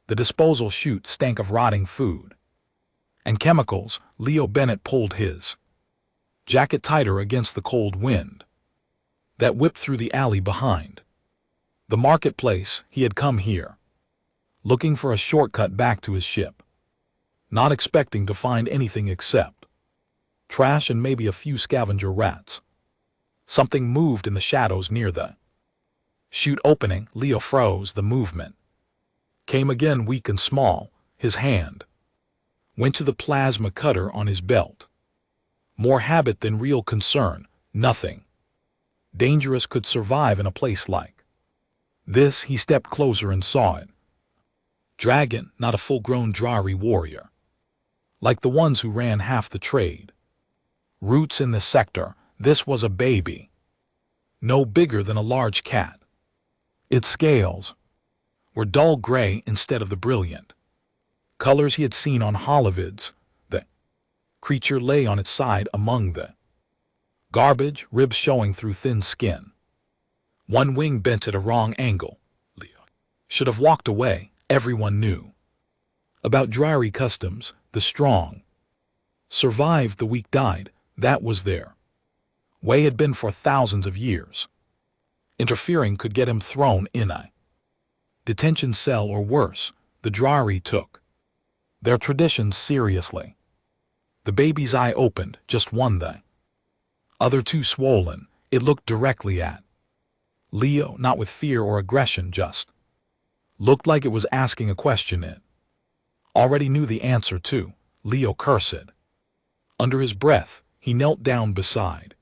The disposal chute stank of rotting food and chemicals. Leo Bennett pulled his jacket tighter against the cold wind that whipped through the alley behind the marketplace. He had come here looking for a shortcut back to his ship, not expecting to find anything except trash and maybe a few scavenger rats. Something moved in the shadows near the chute opening. Leo froze. The movement came again, weak and small. His hand went to the plasma cutter on his belt. More habit than real concern. Nothing dangerous could survive in a place like this. He stepped closer and saw it. Dragon, not a full-grown Drari warrior, like the ones who ran half the trade routes in this sector. This was a baby, no bigger than a large cat. Its scales were dull gray instead of the brilliant colors he had seen on Holovids. The creature lay on its side among the garbage, ribs showing through thin skin. One wing bent at a wrong angle. Leo should have walked away. Everyone knew about Drari customs. The strong survived, the weak died. That was their way had been for thousands of years. Interfering could get him thrown in a detention cell or worse. The Drari took their traditions seriously. The baby's eye opened, just one, the other two swollen. It looked directly at Leo, not with fear or aggression, just looked like it was asking a question it already knew the answer to. Leo cursed under his breath. He knelt down beside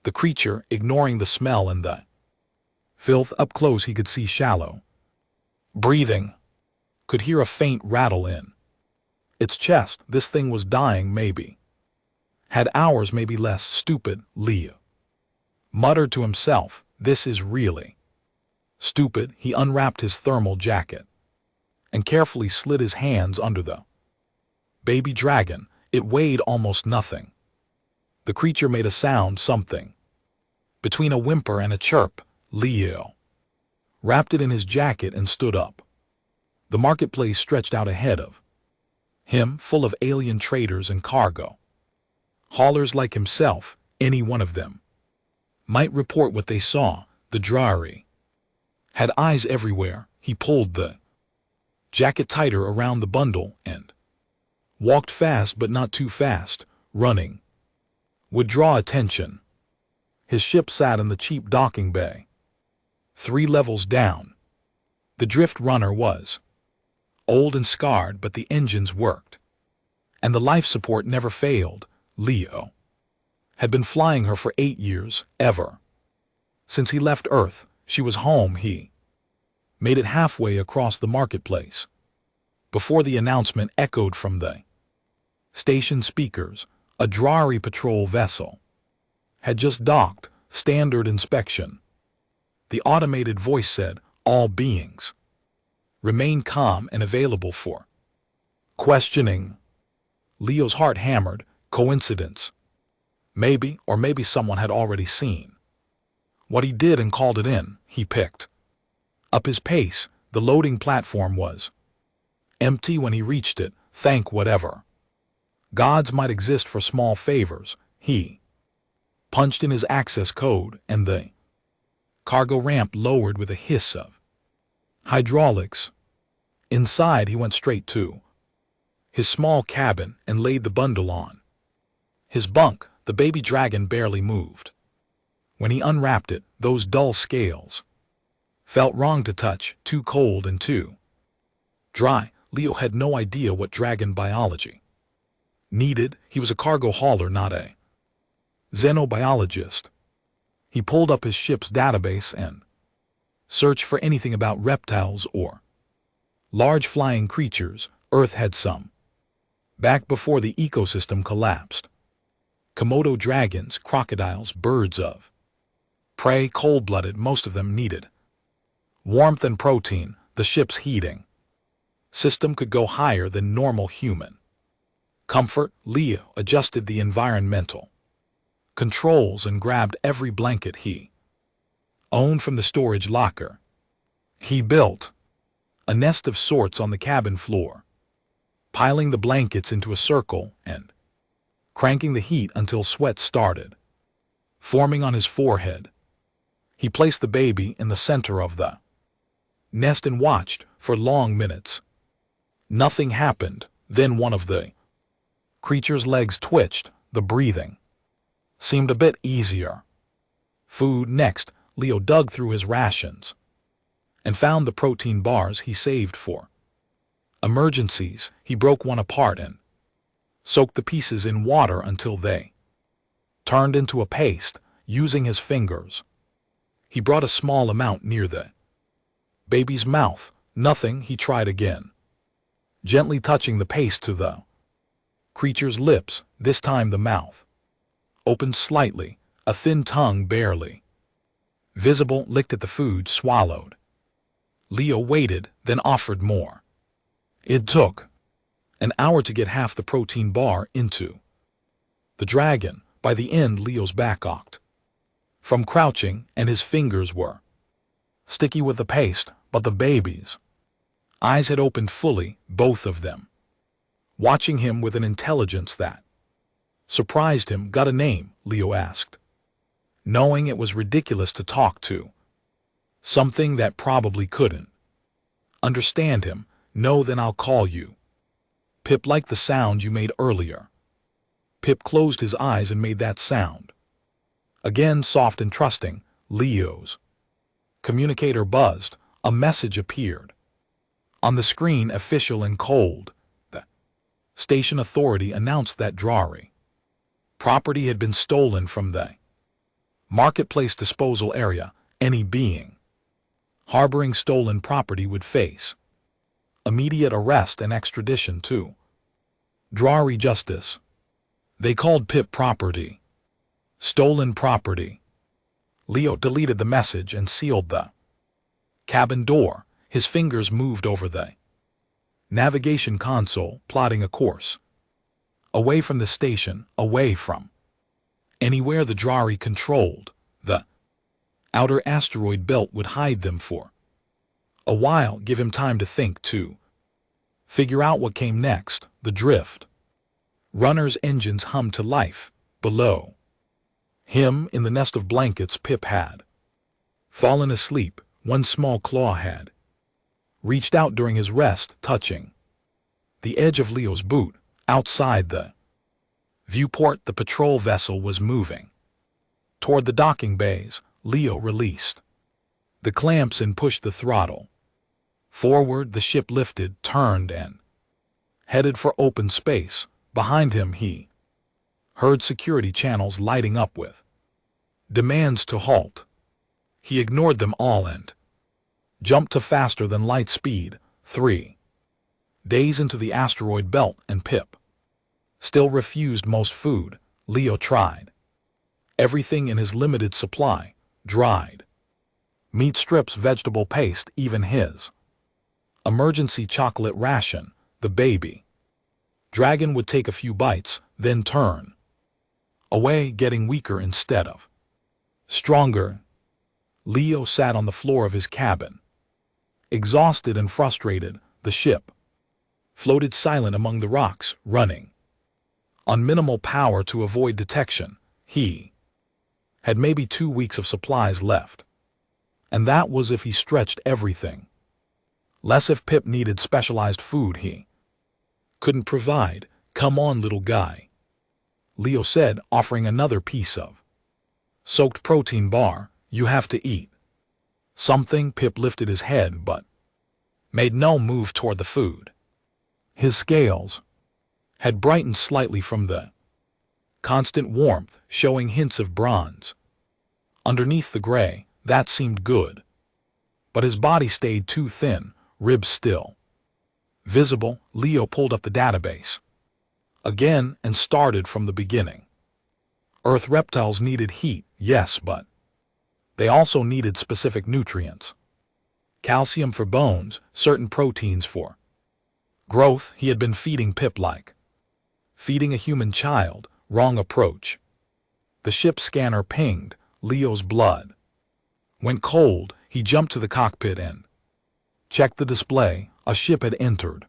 the creature, ignoring the smell and the filth. Up close he could see shallow breathing, could hear a faint rattle in its chest. This thing was dying, maybe had hours, maybe less. Stupid, Leo muttered to himself. This is really stupid. He unwrapped his thermal jacket and carefully slid his hands under the baby dragon. It weighed almost nothing. The creature made a sound, something between a whimper and a chirp. Leo wrapped it in his jacket and stood up. The marketplace stretched out ahead of him, full of alien traders and cargo haulers like himself. Any one of them might report what they saw. The Drari had eyes everywhere. He pulled the jacket tighter around the bundle and walked fast, but not too fast. Running would draw attention. His ship sat in the cheap docking bay 3 levels down. The Drift Runner was old and scarred, but the engines worked, and the life support never failed. Leo had been flying her for 8 years, ever since he left Earth. She was home. He made it halfway across the marketplace before the announcement echoed from the station speakers. A Drari patrol vessel had just docked. Standard inspection. The automated voice said, all beings remain calm and available for questioning. Leo's heart hammered. Coincidence? Maybe, or maybe someone had already seen what he did and called it in. He picked up his pace. The loading platform was empty when he reached it. Thank whatever gods might exist for small favors. He punched in his access code, and the cargo ramp lowered with a hiss of hydraulics. Inside, he went straight to his small cabin and laid the bundle on his bunk. The baby dragon barely moved. When he unwrapped it, those dull scales felt wrong to touch, too cold and too dry. Leo had no idea what dragon biology needed. He was a cargo hauler, not a xenobiologist. He pulled up his ship's database and searched for anything about reptiles or large flying creatures. Earth had some back before the ecosystem collapsed. Komodo dragons, crocodiles, birds of prey, cold-blooded. Most of them needed warmth and protein. The ship's heating system could go higher than normal human comfort. Leo adjusted the environmental controls and grabbed every blanket he owned from the storage locker. He built A nest of sorts on the cabin floor, piling the blankets into a circle and cranking the heat until sweat started forming on his forehead. He placed the baby in the center of the nest and watched for long minutes. Nothing happened. Then one of the creature's legs twitched. The breathing seemed a bit easier. Food next. Leo dug through his rations and found the protein bars he saved for emergencies. He broke one apart and soaked the pieces in water until they turned into a paste. Using his fingers, he brought a small amount near the baby's mouth. Nothing. He tried again, gently touching the paste to the creature's lips. This time the mouth opened slightly, a thin tongue barely visible licked at the food swallowed. Leo waited, then offered more. It took an hour to get half the protein bar into the dragon. By the end, Leo's back ached from crouching, and his fingers were sticky with the paste, but the baby's eyes had opened fully, both of them watching him with an intelligence that surprised him. Got a name? Leo asked, knowing it was ridiculous to talk to something that probably couldn't understand him. No. Then I'll call you Pip, like the sound you made earlier. Pip closed his eyes and made that sound. Again, soft and trusting. Leo's communicator buzzed. A message appeared on the screen, official and cold. The station authority announced that Drari property had been stolen from the marketplace disposal area. Any being harboring stolen property would face immediate arrest and extradition to Drari justice. They called Pip property stolen property. Leo deleted the message and sealed the cabin door. His fingers moved over the navigation console, plotting a course away from the station, away from anywhere the Drari controlled. The outer asteroid belt would hide them for a while, give him time to think, to figure out what came next. The drift runner's engines hummed to life. Below him, in the nest of blankets, Pip had fallen asleep. One small claw had reached out during his rest, touching the edge of Leo's boot. Outside the viewport, the patrol vessel was moving toward the docking bays. Leo released the clamps and pushed the throttle forward. The ship lifted, turned, and headed for open space. Behind him, he heard security channels lighting up with demands to halt. He ignored them all and jumped to faster than light speed. 3 days into the asteroid belt, and Pip still refused most food. Leo tried everything in his limited supply: dried meat strips, vegetable paste, even his emergency chocolate ration. The baby dragon would take a few bites, then turn away, getting weaker instead of stronger. Leo sat on the floor of his cabin, exhausted and frustrated. The ship floated silent among the rocks, running on minimal power to avoid detection. He had maybe 2 weeks of supplies left, and that was if he stretched everything. Less if Pip needed specialized food he couldn't provide. Come on, little guy, Leo said, offering another piece of soaked protein bar. You have to eat something. Pip lifted his head but made no move toward the food. His scales had brightened slightly from the constant warmth, showing hints of bronze underneath the gray. That seemed good, but his body stayed too thin, ribs still visible. Leo pulled up the database again and started from the beginning. Earth reptiles needed heat, yes, but they also needed specific nutrients: calcium for bones, certain proteins for growth. He had been feeding Pip like feeding a human child. Wrong approach. The ship's scanner pinged. Leo's blood went cold. He jumped to the cockpit and Checked the display. A ship had entered.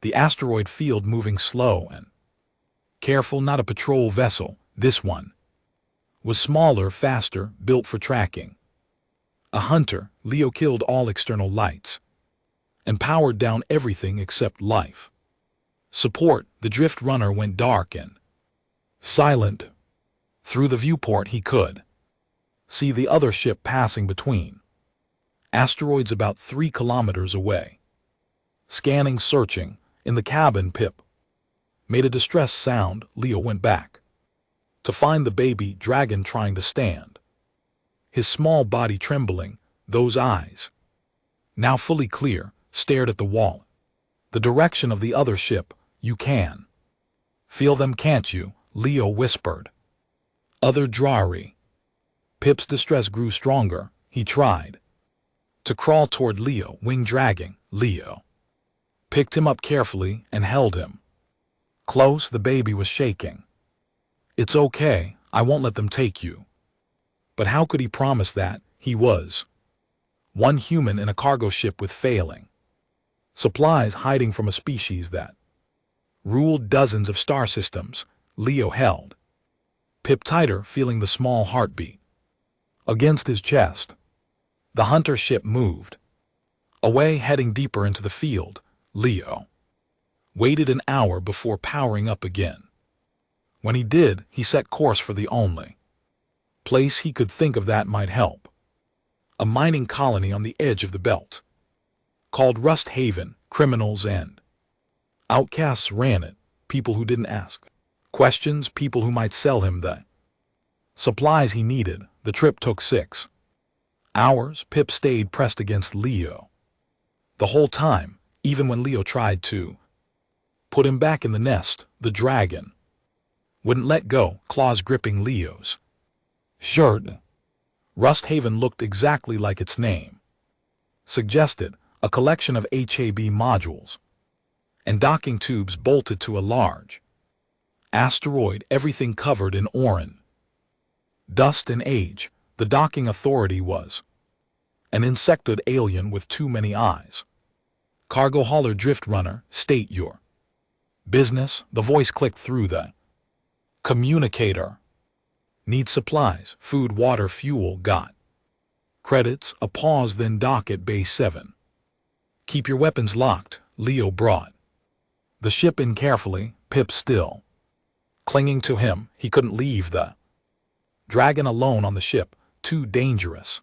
The asteroid field moving slow and careful, not a patrol vessel. This one was smaller, faster, built for tracking. A hunter. Leo killed all external lights and powered down everything except life support. The drift runner went dark and silent. Through the viewport he could see the other ship passing between asteroids about 3 kilometers away. Scanning, searching. In the cabin, Pip made a distressed sound. Leo went back to find the baby dragon trying to stand, his small body trembling. Those eyes, now fully clear, stared at the wall, the direction of the other ship. You can feel them, can't you? Leo whispered. Other Drari. Pip's distress grew stronger. He tried to crawl toward Leo, wing dragging. Leo picked him up carefully and held him close. The baby was shaking. It's okay, I won't let them take you. But how could he promise that? He was one human in a cargo ship with failing supplies, hiding from a species that ruled dozens of star systems. Leo held Pip tighter, feeling the small heartbeat against his chest. The hunter ship moved away, heading deeper into the field. Leo waited an hour before powering up again. When he did, he set course for the only place he could think of that might help. A mining colony on the edge of the belt, called Rust Haven. Criminals and outcasts ran it, people who didn't ask questions, people who might sell him the supplies he needed. The trip took 6 hours. Pip stayed pressed against Leo the whole time, even when Leo tried to put him back in the nest. The dragon wouldn't let go, claws gripping Leo's shirt. Rust Haven looked exactly like its name suggested, a collection of HAB modules and docking tubes bolted to a large asteroid, everything covered in orange dust and age. The docking authority was an insectoid alien with too many eyes. Cargo hauler, drift runner, state your business. The voice clicked through the communicator. Need supplies, food, water, fuel. Got credits. A pause, then dock at Base 7. Keep your weapons locked. Leo brought the ship in carefully, Pip still clinging to him. He couldn't leave the dragon alone on the ship, too dangerous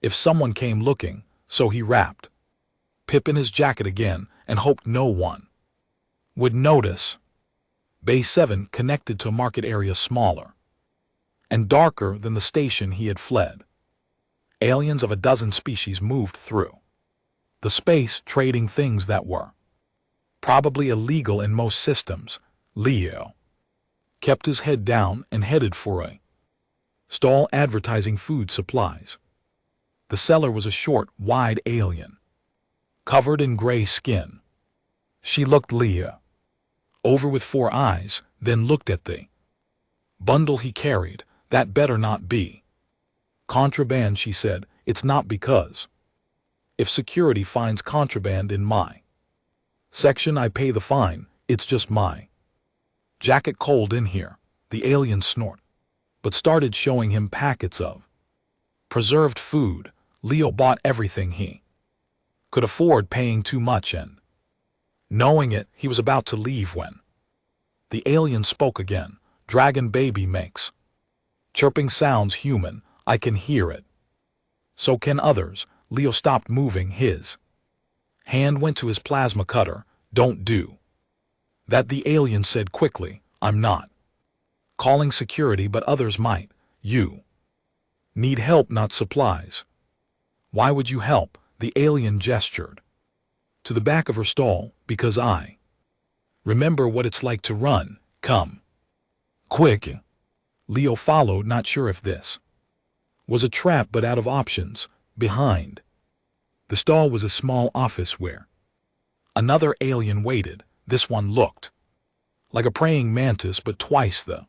if someone came looking, so he wrapped Pip in his jacket again and hoped no one would notice. Base 7 connected to a market area smaller and darker than the station he had fled. Aliens of a dozen species moved through the space, trading things that were probably illegal in most systems. Leo kept his head down and headed for a stall advertising food supplies. The seller was a short, wide alien, covered in gray skin. She looked Leo over with 4 eyes, then looked at the bundle he carried. That better not be contraband, she said. It's not, because if security finds contraband in my section, I pay the fine. It's just my jacket. Cold in here. The alien snorted, but started showing him packets of preserved food. Leo bought everything he could afford, paying too much, and knowing it, he was about to leave when the alien spoke again. Dragon baby makes chirping sounds, human. I can hear it. So can others. Leo stopped moving. His hand went to his plasma cutter. Don't do that, the alien said quickly. I'm not calling security, but others might. You need help, not supplies. Why would you help? The alien gestured to the back of her stall. Because I remember what it's like to run. Come quick. Leo followed, not sure if this was a trap, but out of options. Behind the stall was a small office where another alien waited. This one looked like a praying mantis, but twice the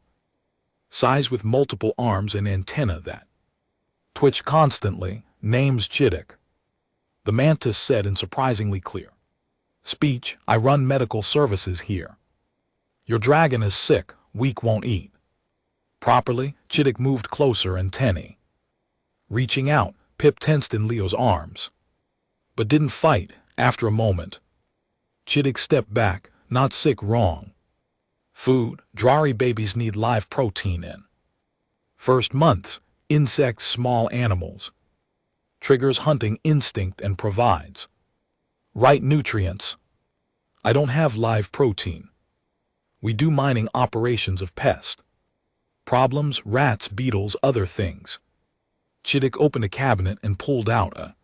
size, with multiple arms and antennae that twitched constantly. Name's Chidok. The mantis said in surprisingly clear speech, I run medical services here. Your dragon is sick, weak, won't eat properly. Chittick moved closer and Tenny. Reaching out, Pip tensed in Leo's arms, but didn't fight. After a moment, Chittick stepped back. Not sick, wrong. Food, Drari babies need live protein in. First month, insects, small animals. Triggers hunting instinct and provides right nutrients. I don't have live protein. We do mining operations of pest. Problems, rats, beetles, other things. Chittick opened a cabinet and pulled out a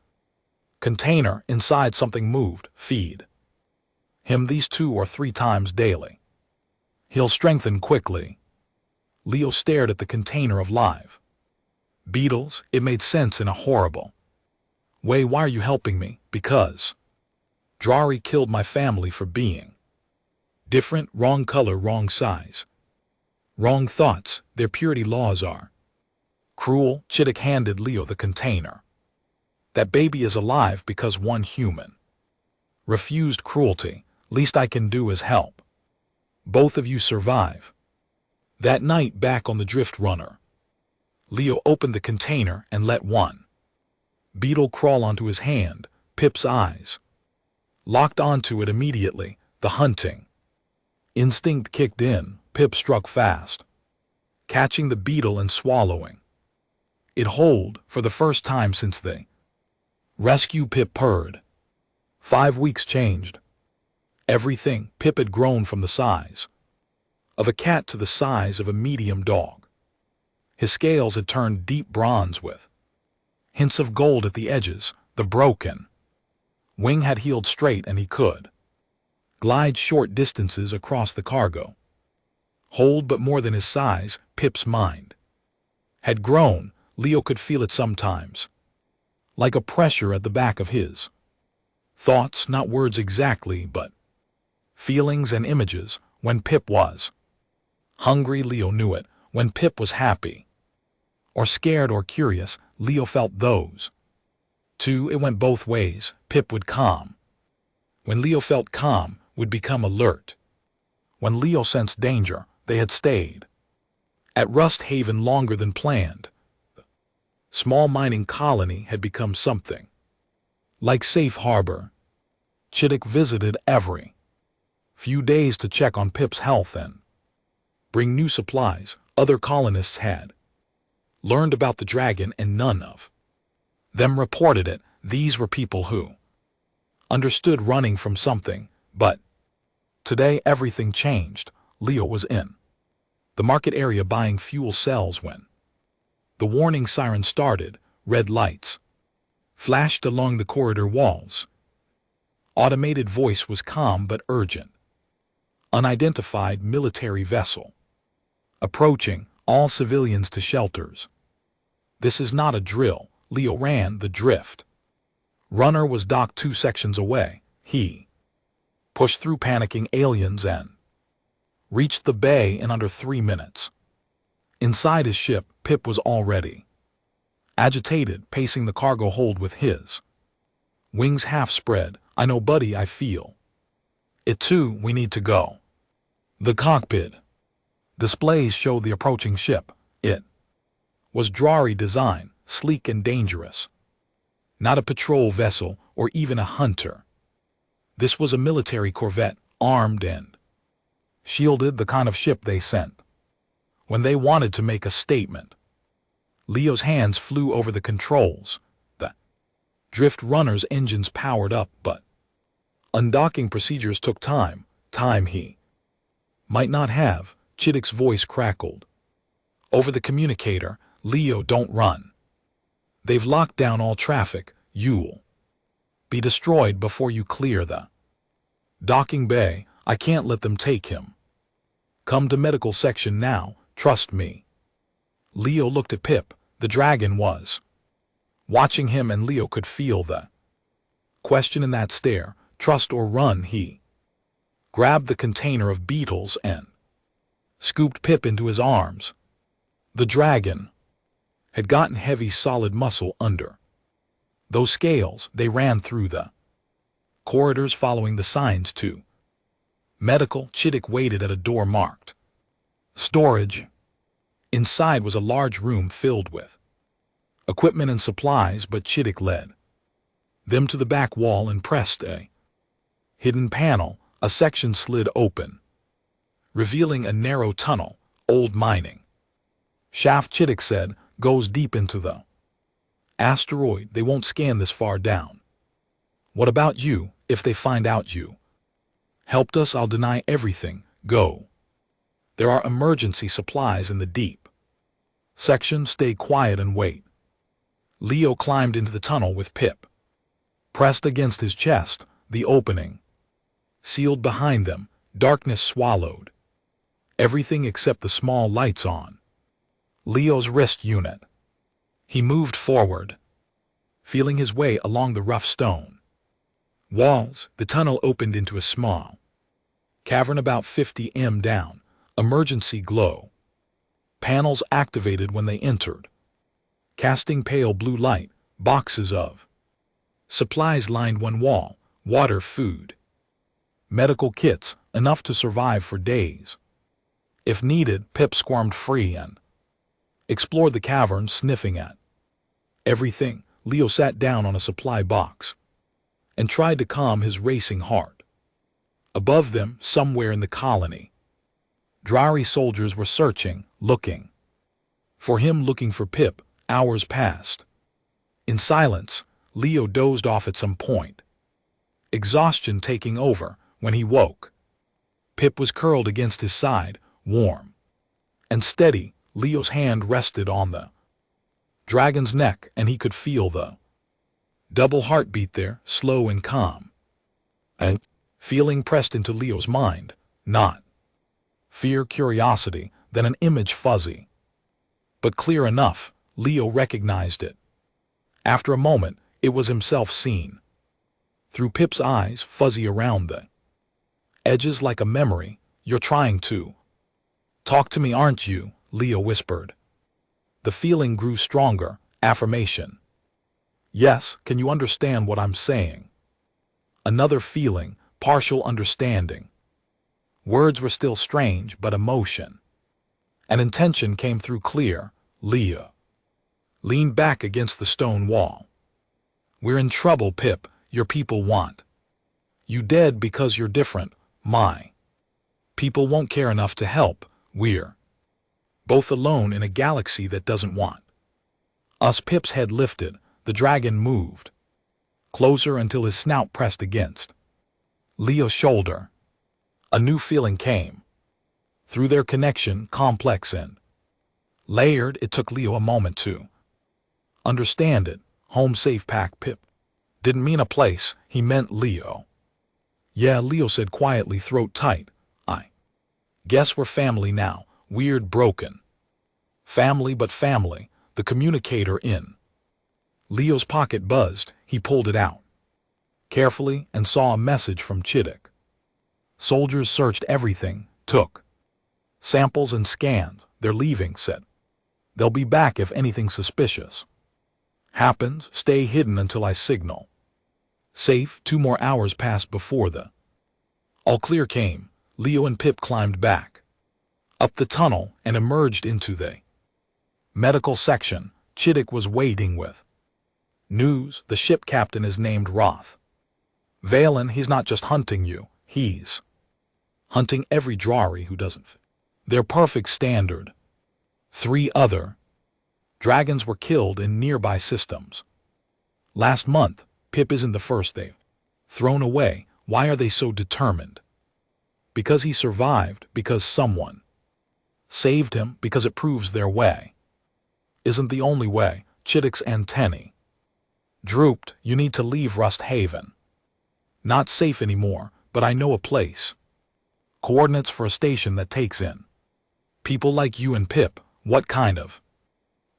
container. Inside something moved. Feed him these 2 or 3 times daily. He'll strengthen quickly. Leo stared at the container of live beetles. It made sense in a horrible way. Why are you helping me? Because Drari killed my family for being different, wrong color, wrong size, wrong thoughts. Their purity laws are cruel. Chittick handed Leo the container. That baby is alive because one human refused cruelty. Least I can do is help both of you survive. That night back on the drift runner, Leo opened the container and let one beetle crawl onto his hand. Pip's eyes locked onto it immediately. The hunting instinct kicked in. Pip struck fast, catching the beetle and swallowing it whole. For the first time since the rescue, Pip purred. 5 weeks changed everything. Pip had grown from the size of a cat to the size of a medium dog. His scales had turned deep bronze with hints of gold at the edges. The broken wing had healed straight and he could glide short distances across the cargo hold. But more than his size, Pip's mind had grown. Leo could feel it sometimes, like a pressure at the back of his thoughts, not words exactly, but feelings and images. When Pip was hungry, Leo knew it. When Pip was happy or scared or curious, Leo felt those too. It went both ways. Pip would calm. When Leo felt calm, would become alert. When Leo sensed danger, they had stayed at Rust Haven longer than planned. The small mining colony had become something like safe harbor. Chittick visited every few days to check on Pip's health and bring new supplies. Other colonists had learned about the dragon and none of them reported it. These were people who understood running from something. But today everything changed. Leo was in the market area buying fuel cells when the warning siren started. Red lights flashed along the corridor walls. Automated voice was calm but urgent. Unidentified military vessel approaching. All civilians to shelters. This is not a drill. Leo ran. The drift runner was docked 2 sections away. He pushed through panicking aliens and reached the bay in under 3 minutes. Inside his ship, Pip was already agitated, pacing the cargo hold with his wings half spread. I know, buddy, I feel it too. We need to go. The cockpit displays showed the approaching ship. It was Drari design, sleek and dangerous. Not a patrol vessel or even a hunter. This was a military corvette, armed and shielded, the kind of ship they sent when they wanted to make a statement. Leo's hands flew over the controls. The drift runner's engines powered up, but undocking procedures took time. Time he might not have. Chittick's voice crackled over the communicator. Leo, don't run. They've locked down all traffic. You'll be destroyed before you clear the docking bay. I can't let them take him. Come to medical section now. Trust me. Leo looked at Pip. The dragon was watching him and Leo could feel the question in that stare. Trust or run. He grabbed the container of beetles and scooped Pip into his arms. The dragon had gotten heavy, solid muscle under Those scales, they ran through the corridors following the signs too. Medical, Chittick waited at a door marked storage. Inside was a large room filled with equipment and supplies, but Chittick led them to the back wall and pressed a hidden panel. A section slid open, revealing a narrow tunnel, old mining shaft. Chittick said, goes deep into the asteroid. They won't scan this far down. What about you? If they find out you helped us, I'll deny everything. Go. There are emergency supplies in the deep section. Stay quiet and wait. Leo climbed into the tunnel with Pip pressed against his chest. The opening sealed behind them. Darkness swallowed everything except the small lights on Leo's wrist unit. He moved forward, feeling his way along the rough stone walls. The tunnel opened into a small cavern about 50 m down. Emergency glow panels activated when they entered, casting pale blue light. Boxes of supplies lined one wall. Water, food, medical kits, enough to survive for days. If needed, Pip squirmed free and explored the cavern, sniffing at everything. Leo sat down on a supply box and tried to calm his racing heart. Above them, somewhere in the colony, Drari soldiers were searching, looking for him, looking for Pip. Hours passed. In silence, Leo dozed off at some point, exhaustion taking over. When he woke, Pip was curled against his side, warm and steady. Leo's hand rested on the dragon's neck, and he could feel the double heartbeat there, slow and calm. A feeling pressed into Leo's mind, not fear, curiosity, then an image, fuzzy but clear enough. Leo recognized it. After a moment, it was himself seen through Pip's eyes, fuzzy around the edges like a memory. You're trying to talk to me, aren't you? Leo whispered. The feeling grew stronger. Affirmation. Yes, can you understand what I'm saying? Another feeling, partial understanding. Words were still strange, but emotion and intention came through clear. Leo leaned back against the stone wall. We're in trouble, Pip. Your people want you dead because you're different. My people won't care enough to help. We're both alone in a galaxy that doesn't want us. Pip's head lifted. The dragon moved closer until his snout pressed against Leo's shoulder. A new feeling came through their connection, complex and layered. It took Leo a moment to understand it. Home safe pack. Pip didn't mean a place, he meant Leo. Yeah, Leo said quietly, throat tight. I guess we're family now. Weird, broken family, but family. The communicator in Leo's pocket buzzed. He pulled it out carefully and saw a message from Chittick. Soldiers searched everything, took samples and scanned. They're leaving, said. They'll be back if anything suspicious happens. Stay hidden until I signal. Safe. 2 more hours passed before the all clear came. Leo and Pip climbed back up the tunnel and emerged into the medical section. Chittick was waiting with news. The ship captain is named Roth Valen. He's not just hunting you, he's hunting every Drari who doesn't fit their perfect standard. 3 other dragons were killed in nearby systems last month. Pip isn't the first they've thrown away. Why are they so determined? Because he survived, because someone saved him, because it proves their way isn't the only way. Chittick's antennae drooped. You need to leave Rust Haven. Not safe anymore, but I know a place. Coordinates for a station that takes in people like you and Pip. What kind of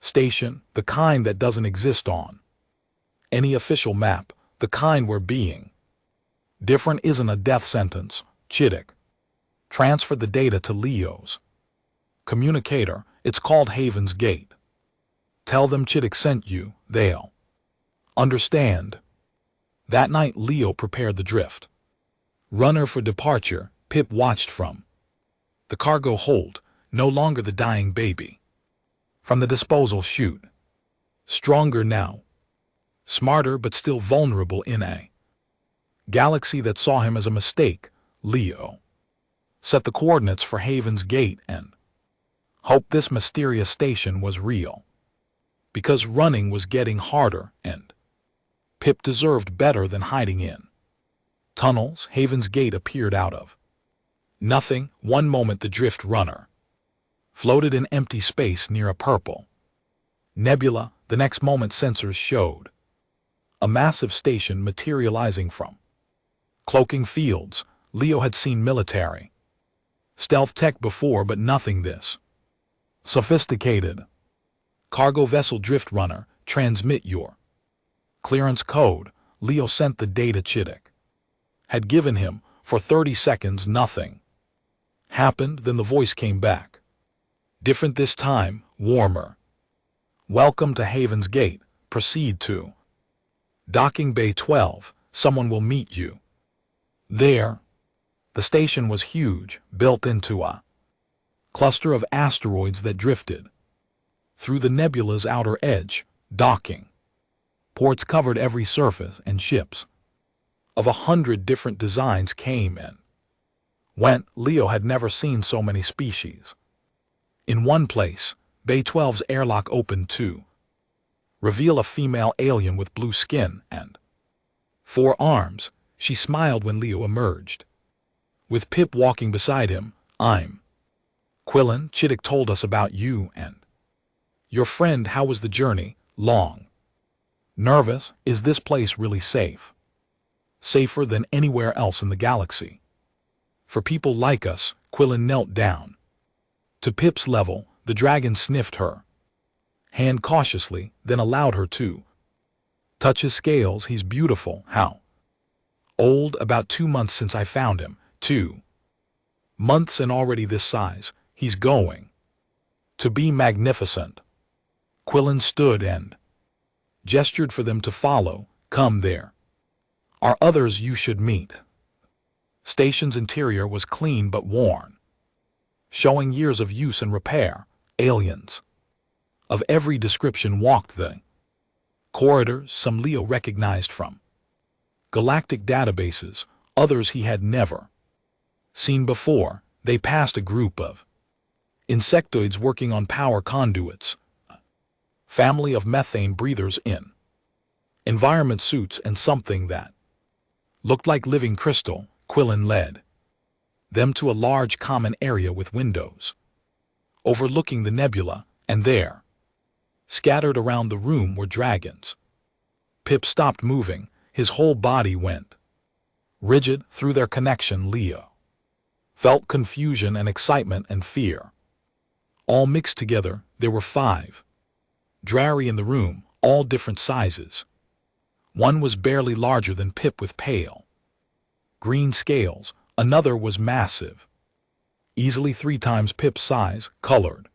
station? The kind that doesn't exist on any official map. The kind where being different isn't a death sentence. Chittick transferred the data to Leo's communicator. It's called Haven's Gate. Tell them Chittick sent you. They'll Understand. That night Leo prepared the drift runner for departure. Pip watched from the cargo hold, no longer the dying baby. From the disposal chute. Stronger now. Smarter but still vulnerable in a galaxy that saw him as a mistake. Leo set the coordinates for Haven's Gate and hoped this mysterious station was real. Because running was getting harder and Pip deserved better than hiding in tunnels Haven's Gate appeared out of nothing. One moment the drift runner floated in empty space near a purple nebula. The next moment sensors showed a massive station materializing from cloaking fields. Leo had seen military stealth tech before, but nothing this sophisticated. Cargo vessel drift runner, transmit your clearance code. Leo sent the data Chittick had given him. For 30 seconds nothing happened, then the voice came back. Different this time, warmer. Welcome to Haven's Gate. Proceed to Docking Bay 12. Someone will meet you there. The station was huge, built into a cluster of asteroids that drifted through the nebula's outer edge. Docking ports covered every surface, and ships of 100 different designs came and went. Leo had never seen so many species in one place. Bay 12's airlock opened to reveal a female alien with blue skin and 4 arms. She smiled when Leo emerged, with Pip walking beside him. I'm Quillen. Chittick told us about you and your friend. How was the journey? Long? Nervous? Is this place really safe? Safer than anywhere else in the galaxy. For people like us. Quillen knelt down to Pip's level. The dragon sniffed her hand cautiously, then allowed her to touch his scales. He's beautiful. How old? About 2 months since I found him. 2 months and already this size. He's going to be magnificent. Quillen stood and gestured for them to follow. Come, there are others you should meet. Station's interior was clean but worn, showing years of use and repair. Aliens of every description walked the corridors. Some Leo recognized from galactic databases, others he had never seen before. They passed a group of insectoids working on power conduits, a family of methane breathers in environment suits, and something that looked like living crystal. Quillen led them to a large common area with windows overlooking the nebula, and there, scattered around the room, were dragons. Pip stopped moving. His whole body went rigid. Through their connection, Leo felt confusion and excitement and fear, all mixed together. There were 5 Drari in the room, all different sizes. One was barely larger than Pip with pale green scales. Another was massive, easily 3 times Pip's size, colored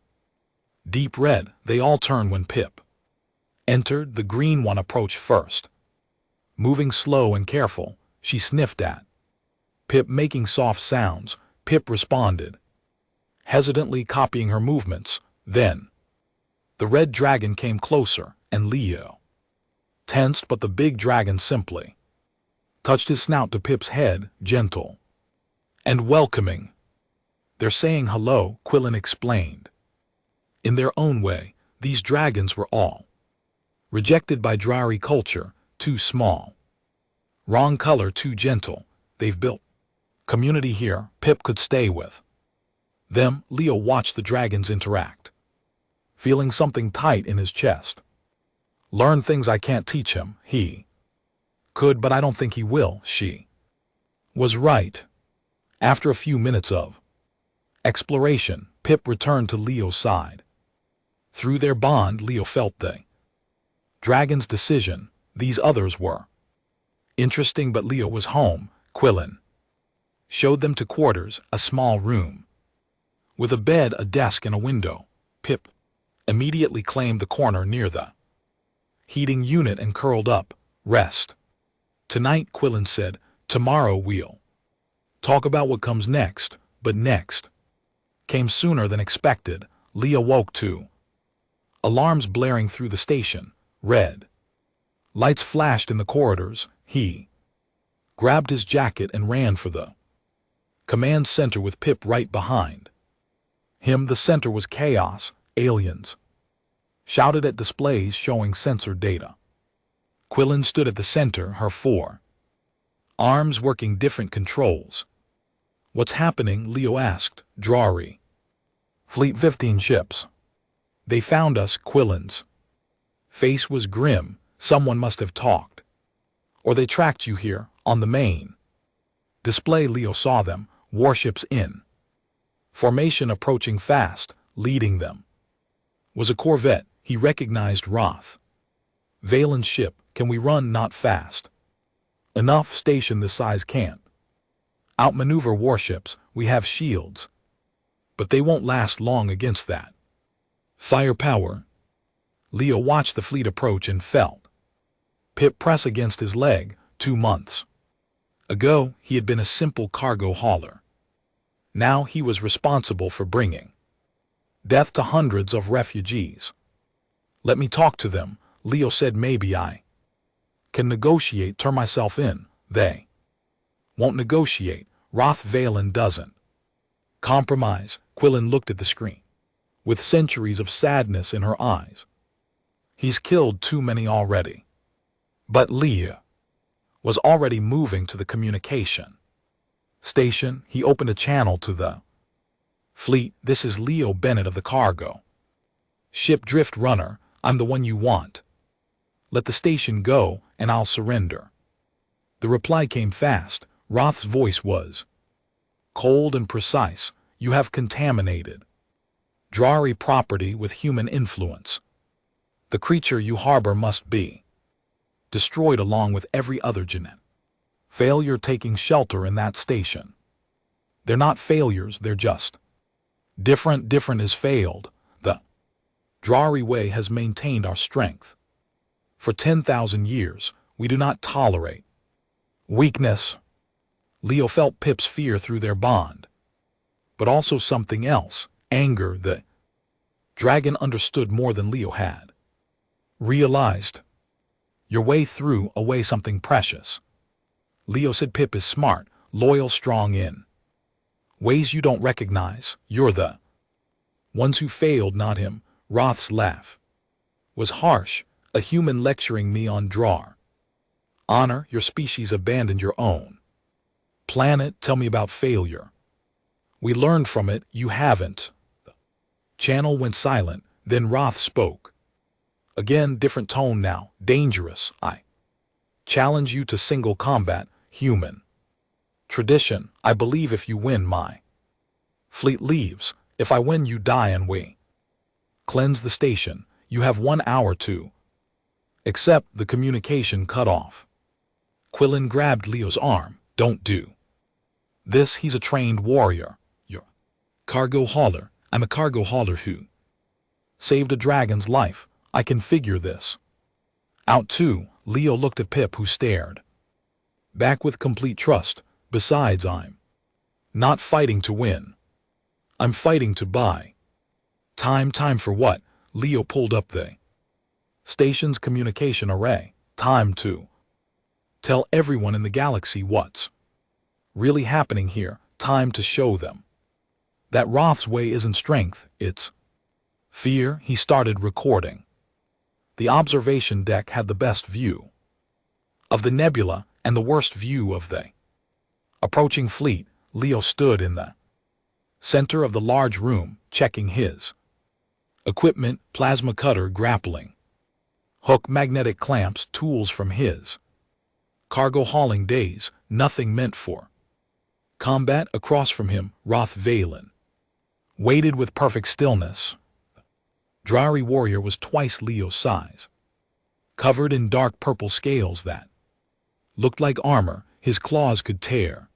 deep red. They all turned when Pip entered. The green one approached first, moving slow and careful. She sniffed at Pip, making soft sounds. Pip responded, hesitantly copying her movements. Then the red dragon came closer, and Leo tensed, but the big dragon simply touched his snout to Pip's head, gentle and welcoming. They're saying hello, Quillen explained. In their own way, these dragons were all rejected by Drari culture. Too small, wrong color, too gentle. They've built community here. Pip could stay with them. Leo watched the dragons interact, feeling something tight in his chest. Learn things I can't teach him. He could, but I don't think he will. She was right. After a few minutes of exploration, Pip returned to Leo's side. Through their bond, Leo felt the dragon's decision. These others were interesting, but Leo was home. Quillen showed them to quarters, a small room with a bed, a desk, and a window. Pip immediately claimed the corner near the heating unit and curled up. Rest. Tonight, Quillen said. Tomorrow we'll talk about what comes next. But next came sooner than expected. Leo woke to alarms blaring through the station. Red lights flashed in the corridors. He grabbed his jacket and ran for the command center with Pip right behind him. The center was chaos. Aliens shouted at displays showing sensor data. Quillen stood at the center, her four arms working different controls. What's happening? Leo asked. Drari. Fleet 15 ships. They found us. Quillen's face was grim. Someone must have talked. Or they tracked you here, on the main display. Leo saw them, warships in formation approaching fast. Leading them was a corvette. He recognized Roth Valen's ship. Can we run? Not fast enough. Station this size can't outmaneuver warships. We have shields, but they won't last long against that firepower. Leo watched the fleet approach and felt Pip press against his leg. 2 months ago, he had been a simple cargo hauler. Now he was responsible for bringing death to hundreds of refugees. Let me talk to them, Leo said. Maybe I can negotiate, turn myself in. They won't negotiate. Roth Valen doesn't compromise. Quillen looked at the screen with centuries of sadness in her eyes. He's killed too many already. But Leo was already moving to the communication station. He opened a channel to the fleet. This is Leo Bennett of the cargo ship Drift Runner. I'm the one you want. Let the station go and I'll surrender. The reply came fast. Roth's voice was cold and precise. You have contaminated Drari property with human influence. The creature you harbor must be destroyed along with every other genet. Failure taking shelter in that station. They're not failures, they're just different. Different is failed. The Drari way has maintained our strength. For 10,000 years, we do not tolerate weakness. Leo felt Pip's fear through their bond, but also something else, anger. The dragon understood more than Leo had realized. Your way threw away something precious. Leo said. Pip is smart, loyal, strong in ways you don't recognize. You're the ones who failed, not him. Roth's laugh was harsh. A human lecturing me on Drar. Honor, your species abandoned your own planet. Tell me about failure. We learned from it. You haven't. The channel went silent. Then Roth spoke. Again, different tone now. Dangerous. I challenge you to single combat. Human tradition. I believe if you win, my fleet leaves. If I win, you die and we cleanse the station. You have 1 hour to accept. The communication cut off. Quillen grabbed Leo's arm. Don't do this. He's a trained warrior. You're cargo hauler. I'm a cargo hauler who saved a dragon's life. I can figure this out too. Leo looked at Pip, who stared back with complete trust. Besides, I'm not fighting to win. I'm fighting to buy time. Time for what? Leo pulled up the station's communication array. Time to tell everyone in the galaxy what's really happening here. Time to show them that Roth's way isn't strength, it's fear. He started recording. The observation deck had the best view of the nebula and the worst view of the approaching fleet. Leo stood in the center of the large room, checking his equipment. Plasma cutter, grappling hook, magnetic clamps, tools from his cargo hauling days. Nothing meant for combat. Across from him, Roth Valen waited with perfect stillness. Drari warrior was twice Leo's size, covered in dark purple scales that looked like armor. His claws could tear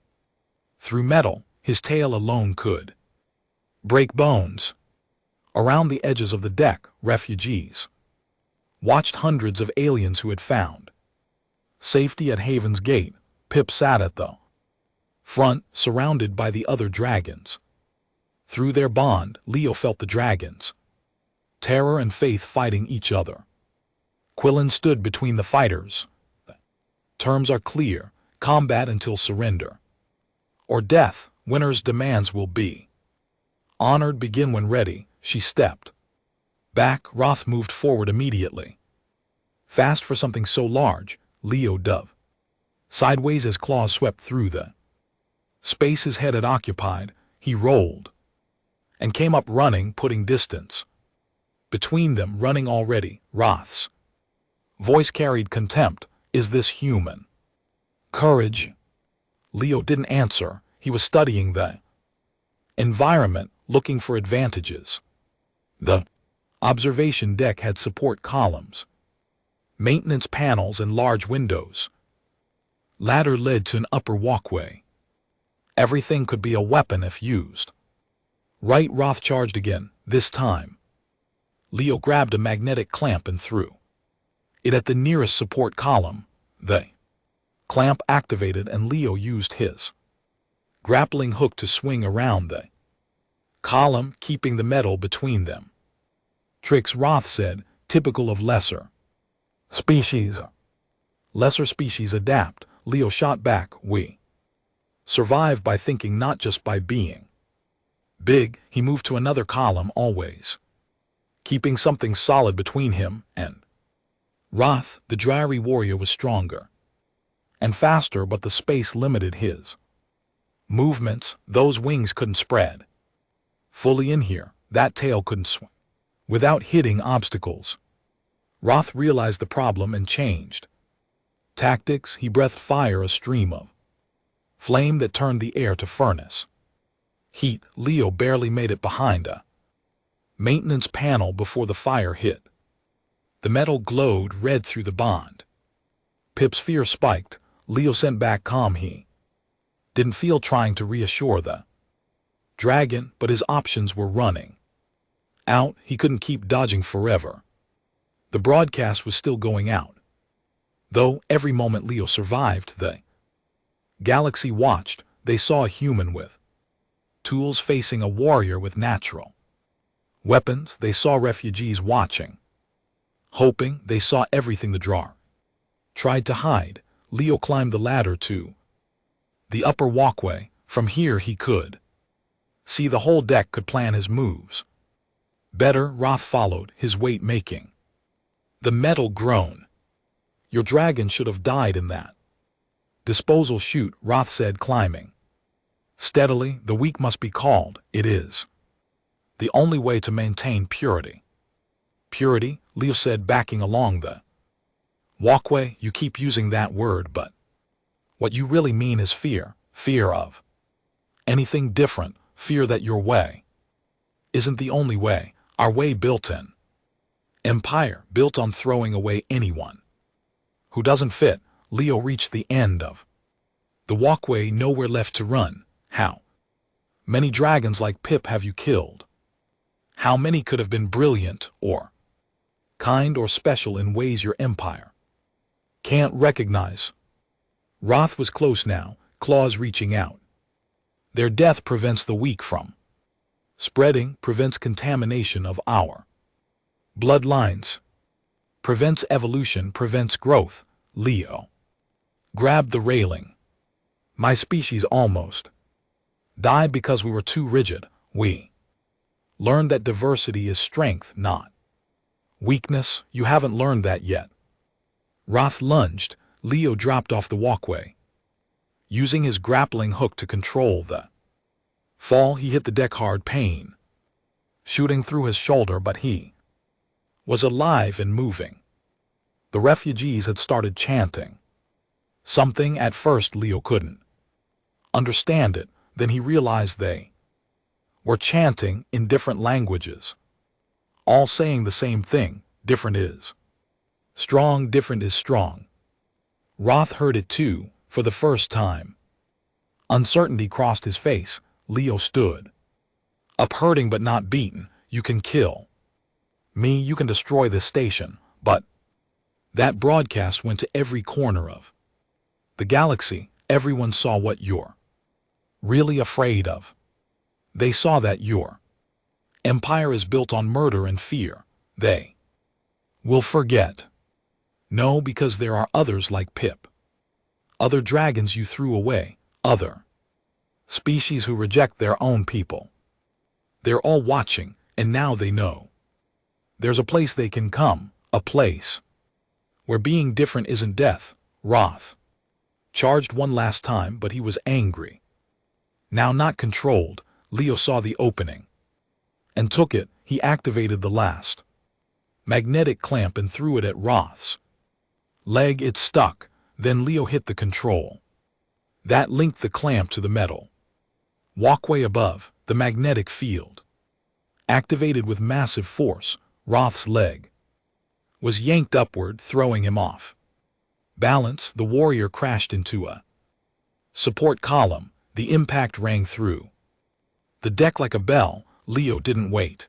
through metal. His tail alone could break bones. Around the edges of the deck, refugees watched hundreds of aliens who had found safety at Haven's Gate. Pip sat at the front, surrounded by the other dragons. Through their bond, Leo felt the dragons' terror and faith fighting each other. Quillen stood between the fighters. The terms are clear: combat until surrender, or death. Winner's demands will be honored. Begin when ready. She stepped back. Roth moved forward immediately. Fast for something so large. Leo dove sideways as claws swept through the space his head had occupied. He rolled and came up running, putting distance between them. Running already. Roth's voice carried contempt. Is this human courage? Leo didn't answer. He was studying the environment, looking for advantages. The observation deck had support columns, maintenance panels, and large windows. Ladder led to an upper walkway. Everything could be a weapon if used right. Roth charged again. This time, Leo grabbed a magnetic clamp and threw it at the nearest support column. The clamp activated, and Leo used his grappling hook to swing around the column, keeping the metal between them. Tricks, Roth said, typical of lesser species. Lesser species adapt. Leo shot back. We survive by thinking, not just by being big. He moved to another column, always keeping something solid between him and Roth. The Dryari warrior was stronger and faster, but the space limited his movements. Those wings couldn't spread fully in here. That tail couldn't swing without hitting obstacles. Roth realized the problem and changed tactics. He breathed fire, a stream of flame that turned the air to furnace heat. Leo barely made it behind a maintenance panel before the fire hit. The metal glowed red through the bond. Pip's fear spiked. Leo sent back calm. He didn't feel trying to reassure the dragon, but his options were running out. He couldn't keep dodging forever. The broadcast was still going out, though every moment Leo survived, the galaxy watched. They saw a human with tools facing a warrior with natural weapons. They saw refugees watching, hoping. They saw everything the Drar tried to hide. Leo climbed the ladder to the upper walkway. From here he could see the whole deck, could plan his moves better. Roth followed, his weight making the metal groan. Your dragon should have died in that disposal chute, Roth said, climbing steadily. The weak must be called. It is the only way to maintain purity. Purity, Leo said, backing along the walkway. You keep using that word, but what you really mean is fear. Fear of anything different. Fear that your way isn't the only way. Our way built an empire, built on throwing away anyone who doesn't fit. Leo reached the end of the walkway, nowhere left to run. How many dragons like Pip have you killed? How many could have been brilliant or kind or special in ways your empire can't recognize? Roth was close now, claws reaching out. Their death prevents the weak from spreading, prevents contamination of our bloodlines, prevents evolution, prevents growth. Leo grabbed the railing. My species almost died because we were too rigid. We learned that diversity is strength, not weakness. You haven't learned that yet. Roth lunged. Leo dropped off the walkway, using his grappling hook to control the fall. He hit the deck hard, pain shooting through his shoulder, but he was alive and moving. The refugees had started chanting something. At first Leo couldn't understand it. Then he realized they were chanting in different languages, all saying the same thing. Different is strong, different is strong. Roth heard it too, for the first time. Uncertainty crossed his face. Leo stood up, hurting but not beaten. You can kill me, you can destroy this station, But that broadcast went to every corner of the galaxy. Everyone saw what you're really afraid of. They saw that your empire is built on murder and fear. They will forget. No, because there are others like Pip. Other dragons you threw away. Other species who reject their own people. They're all watching, and now they know. There's a place they can come, a place where being different isn't death. Roth charged one last time, but he was angry. Now not controlled, Leo saw the opening and took it. He activated the last magnetic clamp and threw it at Roth's leg. It stuck. Then Leo hit the control that linked the clamp to the metal walkway above. The magnetic field activated with massive force. Roth's leg was yanked upward, throwing him off balance. The warrior crashed into a support column. The impact rang through the deck like a bell. Leo didn't wait.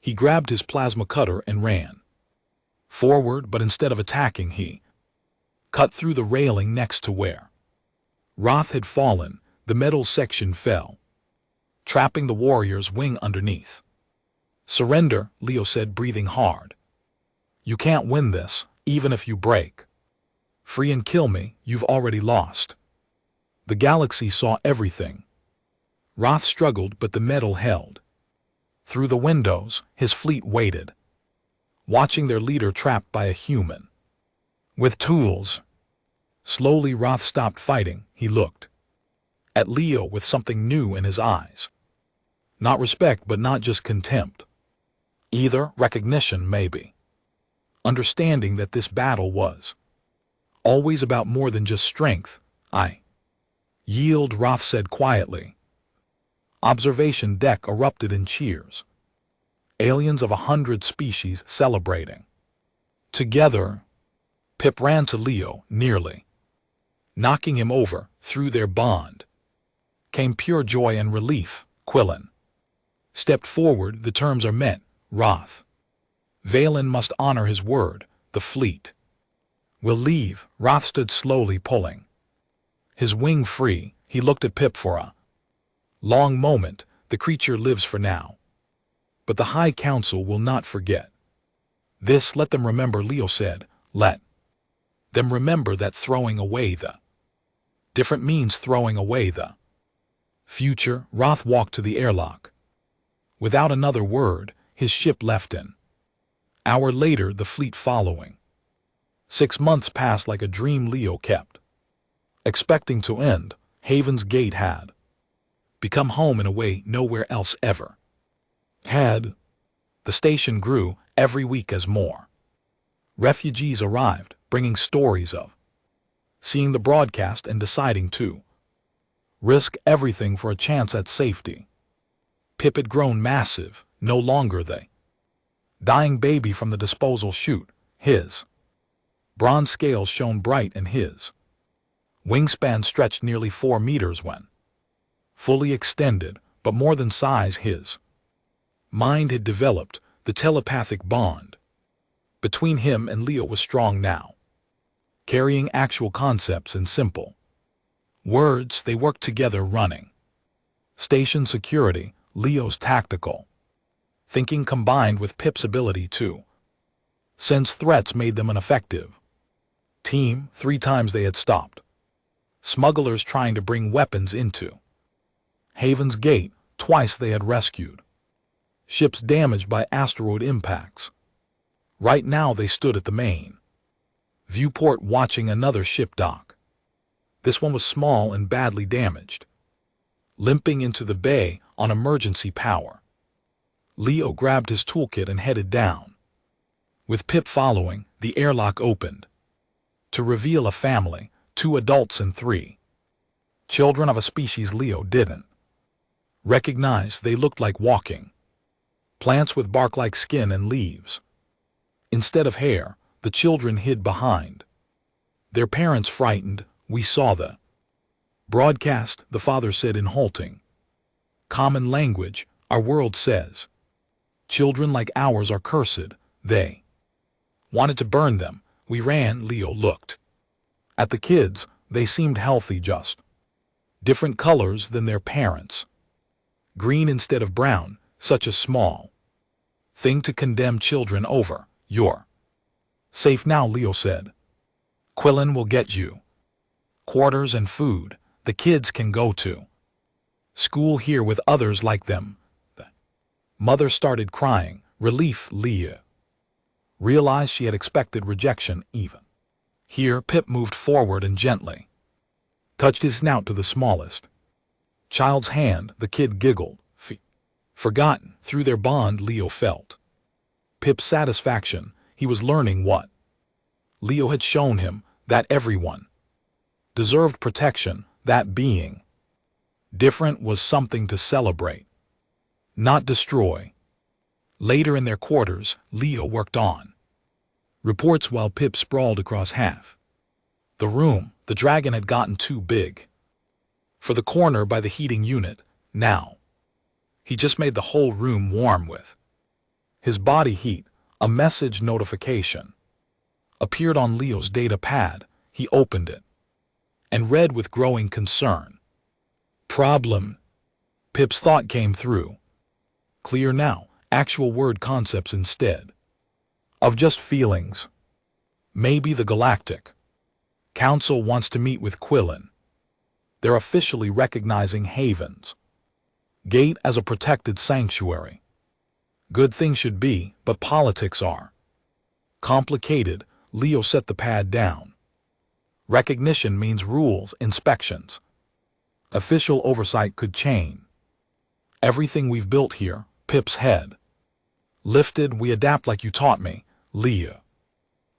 He grabbed his plasma cutter and ran forward, but instead of attacking, he cut through the railing next to where Roth had fallen. The metal section fell, trapping the warrior's wing underneath. Surrender, Leo said, breathing hard. You can't win this, even if you break free and kill me. You've already lost. The galaxy saw everything. Roth struggled, but the metal held. Through the windows, his fleet waited, watching their leader trapped by a human with tools. Slowly, Roth stopped fighting. He looked at Leo with something new in his eyes. Not respect, but not just contempt. Either recognition, maybe. Understanding that this battle was always about more than just strength. I yield, Roth said quietly. Observation deck erupted in cheers. Aliens of 100 species celebrating together. Pip ran to Leo, nearly knocking him over. Through their bond came pure joy and relief. Quillen stepped forward. The terms are met. Roth Valen must honor his word. The fleet will leave. Roth stood slowly, pulling his wing free. He looked at Pip for a long moment. The creature lives for now, but the High Council will not forget this. Let them remember, Leo said. Let them remember that throwing away the different means throwing away the future. Roth walked to the airlock. Without another word, his ship left an hour later, the fleet following. 6 months passed like a dream Leo kept expecting to end. Haven's Gate had become home in a way nowhere else ever had. The station grew every week as more refugees arrived, bringing stories of seeing the broadcast and deciding to risk everything for a chance at safety. Pip had grown massive, no longer the dying baby from the disposal chute. His bronze scales shone bright, and his wingspan stretched nearly 4 meters when fully extended. But more than size, his mind had developed. The telepathic bond between him and Leo was strong now, carrying actual concepts in simple words. They worked together, running station security. Leo's tactical thinking combined with Pip's ability to sense threats made them an effective team. 3 times they had stopped smugglers trying to bring weapons into Haven's Gate. Twice they had rescued ships damaged by asteroid impacts. Right now they stood at the main viewport watching another ship dock. This one was small and badly damaged, limping into the bay on emergency power. Leo grabbed his toolkit and headed down. With Pip following, the airlock opened to reveal a family, 2 adults and 3 children of a species Leo didn't recognize. They looked like walking plants with bark-like skin and leaves instead of hair. The children hid behind their parents, frightened. We saw the broadcast, the father said in halting common language. Our world says children like ours are cursed. They Wanted to burn them. We ran. Leo looked at the kids. They seemed healthy, just different colors than their parents. Green instead of brown, such a small thing to condemn children over. You're safe now, Leo said. Quillen will get you quarters and food. The kids can go to school here with others like them. The mother started crying. Relief. Leah realized she had expected rejection even. Here, Pip moved forward and gently touched his snout to the smallest child's hand. The kid giggled. Forgotten. Through their bond, Leo felt Pip's satisfaction. He was learning what Leo had shown him, that everyone deserved protection, that being different was something to celebrate, not destroy. Later in their quarters, Leo worked on reports while Pip sprawled across half the room. The dragon had gotten too big for the corner by the heating unit. Now he just made the whole room warm with his body heat. A message notification appeared on Leo's data pad. He opened it and read with growing concern. Problem. Pip's thought came through clear now. Actual word concepts instead of just feelings. Maybe the Galactic Council wants to meet with Quillen. They're officially recognizing Haven's Gate as a protected sanctuary. Good things should be, but politics are complicated. Leo set the pad down. Recognition means rules, inspections. Official oversight could change everything we've built here. Pip's head lifted. We adapt like you taught me. Leah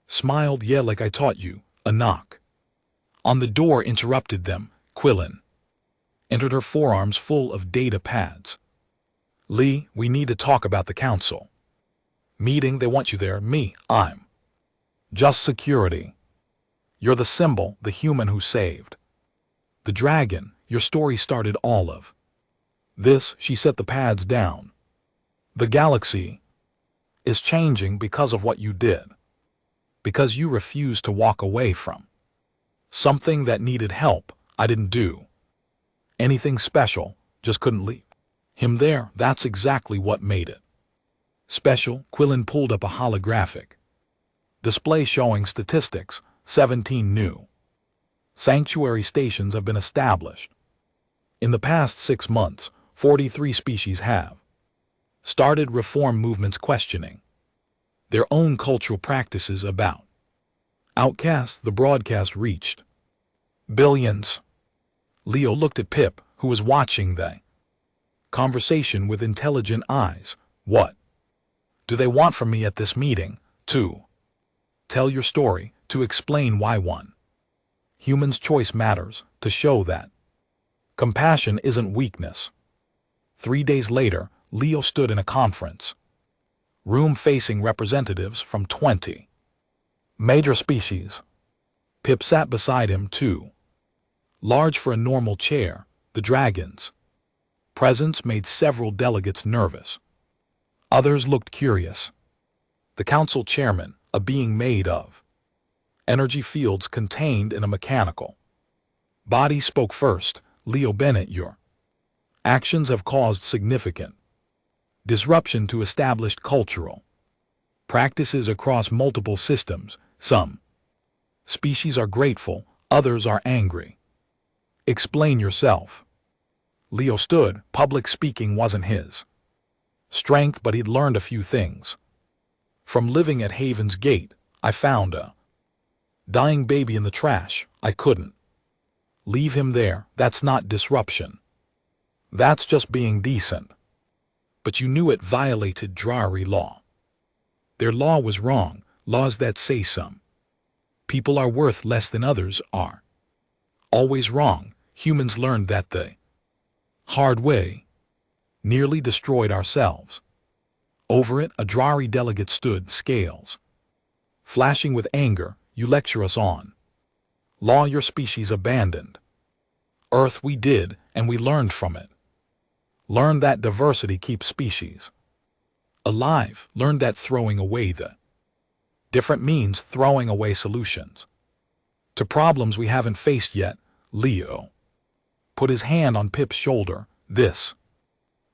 smiled. Yeah, like I taught you. A knock on the door interrupted them. Quillen entered, her forearms full of data pads. Lee, we need to talk about the council meeting. They want you there. Me, I'm just security. You're the symbol, the human who saved the dragon. Your story started all of this. She set the pads down. The galaxy is changing because of what you did. Because you refused to walk away from something that needed help. I didn't do anything special, just couldn't leave him there. That's exactly what made it special. Quillen pulled up a holographic display showing statistics. 17 new sanctuary stations have been established. In the past 6 months, 43 species have started reform movements questioning their own cultural practices about outcasts. The broadcast reached billions. Leo looked at Pip, who was watching the conversation with intelligent eyes. What do they want from me at this meeting? To tell your story, to explain why one human's choice matters, to show that compassion isn't weakness. 3 days later, Leo stood in a conference room facing representatives from 20 major species. Pip sat beside him too. Large for a normal chair, the dragon's presence made several delegates nervous. Others looked curious. The council chairman, a being made of energy fields contained in a mechanical body, spoke first. Leo Bennett, your actions have caused significant disruption to established cultural practices across multiple systems. Some species are grateful, others are angry. Explain yourself. Leo stood. Public speaking wasn't his strength, but he'd learned a few things. From living at Haven's Gate, I found a dying baby in the trash. I couldn't leave him there. That's not disruption. That's just being decent. But you knew it violated Drari law. Their law was wrong. Laws that say some people are worth less than others are always wrong. Humans learned that the hard way. Nearly destroyed ourselves. Over it, a Drari delegate stood, scales flashing with anger. You lecture us on law your species abandoned. Earth we did, and we learned from it. Learned that diversity keeps species alive. Learned that throwing away the Different means throwing away solutions. To problems we haven't faced yet, Leo put his hand on Pip's shoulder. This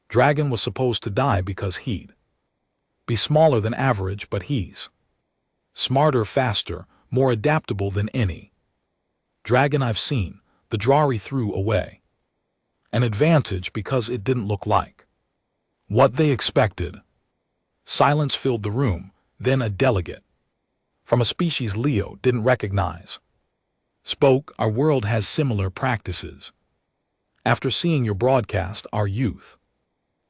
dragon was supposed to die because he'd be smaller than average, but he's smarter, faster, more adaptable than any dragon I've seen. The Drari threw away an advantage because it didn't look like what they expected. Silence filled the room. Then a delegate from a species Leo didn't recognize spoke. Our world has similar practices. After seeing your broadcast, our youth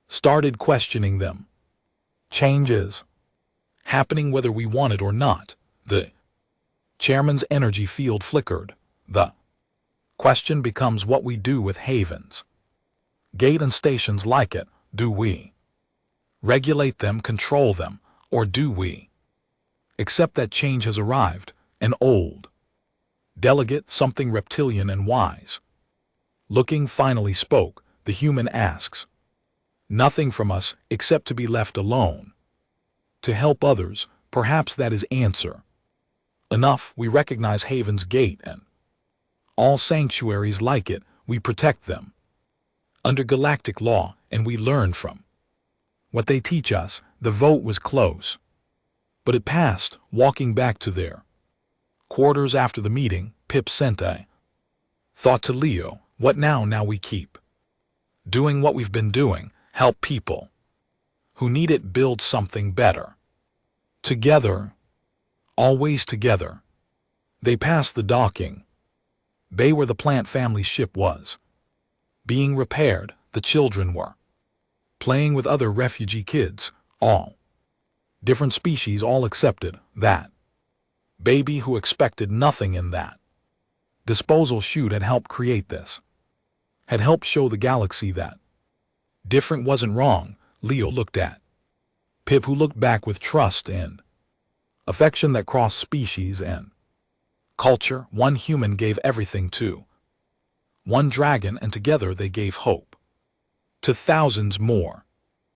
started questioning them. Change is happening whether we want it or not. The chairman's energy field flickered. The question becomes what we do with havens, gate and stations like it. Do we regulate them, control them, or do we accept that change has arrived? An old delegate, something reptilian and wise looking, finally spoke. The human asks nothing from us except to be left alone, to help others. Perhaps that is answer enough. We recognize Haven's Gate and all sanctuaries like it. We protect them under galactic law, and we learn from what they teach us. The vote was close, but it passed. Walking back to their quarters after the meeting, Pip sent a thought to Leo. What now? Now we keep doing what we've been doing. Help people who need it, build something better. Together, always together. They passed the docking bay where the plant family ship was being repaired. The children were playing with other refugee kids, all different species, all accepted. That baby who expected nothing in that disposal chute had helped create this, had helped show the galaxy that different wasn't wrong. Leo looked at Pip, who looked back with trust and affection that crossed species and culture. One human gave everything to one dragon, and together they gave hope to thousands more.